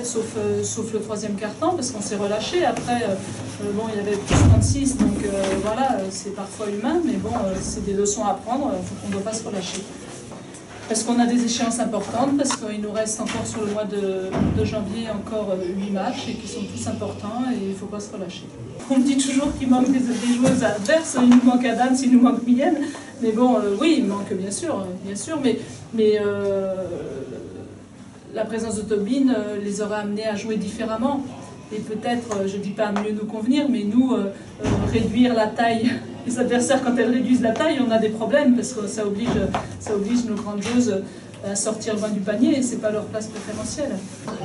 fait, sauf le troisième quart-temps, parce qu'on s'est relâché. Après, bon, il y avait plus 36, donc voilà, c'est parfois humain, mais bon, c'est des leçons à prendre, on ne doit pas se relâcher. Parce qu'on a des échéances importantes, parce qu'il nous reste encore sur le mois de janvier encore 8 matchs, et qui sont tous importants, et il ne faut pas se relâcher. On me dit toujours qu'il manque des joueuses adverses, il nous manque Adams, il nous manque Mylène, mais bon, oui, il manque bien sûr, mais la présence de Tobin les aura amenés à jouer différemment. Et peut-être, je ne dis pas à mieux nous convenir, mais nous, réduire la taille, les adversaires, quand elles réduisent la taille, on a des problèmes, parce que ça oblige nos grandes joueuses à sortir loin du panier, et ce n'est pas leur place préférentielle.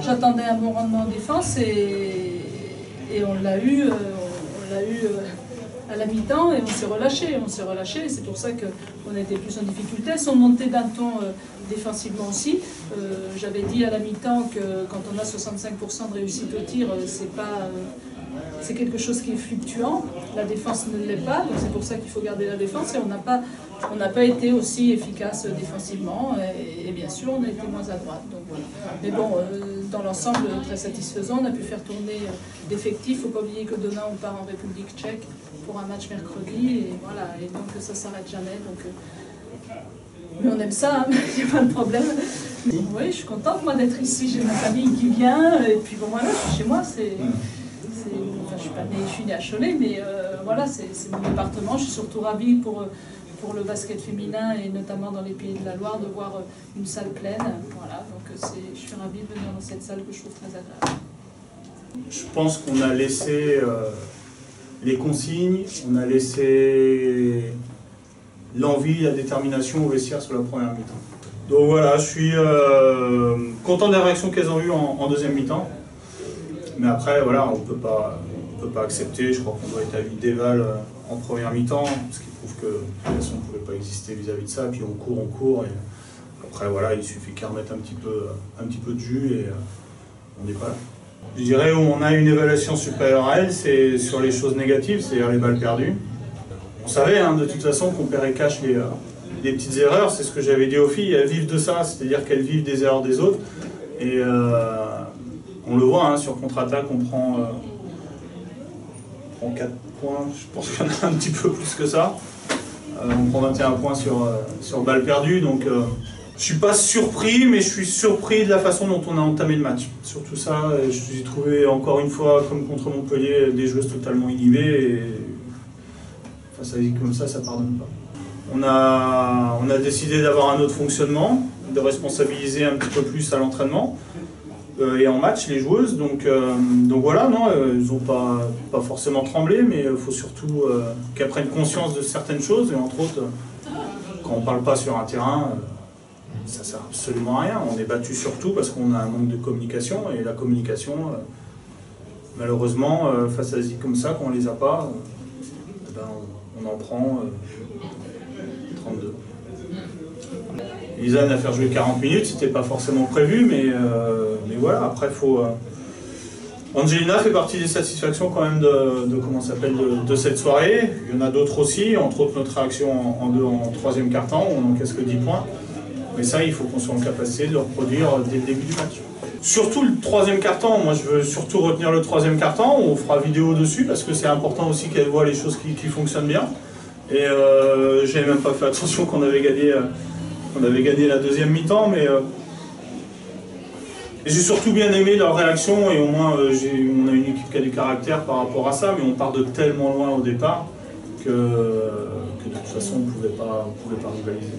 J'attendais un bon rendement en défense, et on l'a eu à la mi-temps, et on s'est relâché, et c'est pour ça qu'on était plus en difficulté. Elles sont montées d'un ton défensivement aussi. J'avais dit à la mi-temps que quand on a 65% de réussite au tir, c'est quelque chose qui est fluctuant. La défense ne l'est pas, donc c'est pour ça qu'il faut garder la défense, et on n'a pas été aussi efficace défensivement, et bien sûr on a été moins à droite. Donc voilà. Mais bon, dans l'ensemble, très satisfaisant. On a pu faire tourner l'effectif. Il ne faut pas oublier que demain on part en République tchèque pour un match mercredi, et voilà, et donc ça ne s'arrête jamais. Donc, mais on aime ça, hein, il n'y a pas de problème. Oui, je suis contente moi d'être ici, j'ai ma famille qui vient, et puis bon voilà, je suis chez moi, enfin, je suis née à Cholet, mais voilà, c'est mon département. Je suis surtout ravie pour le basket féminin, et notamment dans les Pays de la Loire, de voir une salle pleine. Voilà, donc je suis ravie de venir dans cette salle que je trouve très agréable. Je pense qu'on a laissé les consignes, on a laissé l'envie, la détermination au vestiaire sur la première mi-temps. Donc voilà, je suis content de la réaction qu'elles ont eue en deuxième mi-temps. Mais après, voilà, on peut pas accepter. Je crois qu'on doit être à 8 déval en première mi-temps, ce qui prouve que de toute façon, on ne pouvait pas exister vis-à-vis de ça. Puis on court. Et après, voilà, il suffit qu'à remettre un petit peu de jus, et on n'est pas là. Je dirais où on a une évaluation supérieure à elle, c'est sur les choses négatives, c'est-à-dire les balles perdues. On savait hein, de toute façon qu'on perd et cache les petites erreurs, c'est ce que j'avais dit aux filles, elles vivent de ça, c'est-à-dire qu'elles vivent des erreurs des autres. Et on le voit, hein, sur contre-attaque, on prend 4 points, je pense qu'il y en a un petit peu plus que ça. On prend 21 points sur balles perdues, donc je suis pas surpris, mais je suis surpris de la façon dont on a entamé le match. Surtout ça, j'ai trouvé encore une fois, comme contre Montpellier, des joueuses totalement inhibées, et face à des équipes comme ça pardonne pas. On a décidé d'avoir un autre fonctionnement, de responsabiliser un petit peu plus à l'entraînement et en match les joueuses. Donc voilà, non, elles n'ont pas forcément tremblé, mais il faut surtout qu'elles prennent conscience de certaines choses, et entre autres, quand on ne parle pas sur un terrain, ça ne sert absolument à rien. On est battu surtout parce qu'on a un manque de communication, et la communication, malheureusement, face à des équipes comme ça, quand on ne les a pas, on en prend 32. Lisanne a fait jouer 40 minutes, c'était pas forcément prévu, mais voilà, après il faut... Angelina fait partie des satisfactions quand même de cette soirée. Il y en a d'autres aussi, entre autres notre réaction en troisième quart-temps, où on n'encaisse que 10 points. Mais ça, il faut qu'on soit en capacité de le reproduire dès le début du match. Surtout le troisième quart-temps, moi je veux surtout retenir le troisième quart-temps, on fera vidéo dessus, parce que c'est important aussi qu'elle voit les choses qui fonctionnent bien. Et j'avais même pas fait attention qu'on avait gagné la deuxième mi-temps, mais j'ai surtout bien aimé leur réaction, et au moins on a une équipe qui a du caractère par rapport à ça, mais on part de tellement loin au départ que de toute façon on ne pouvait pas rivaliser.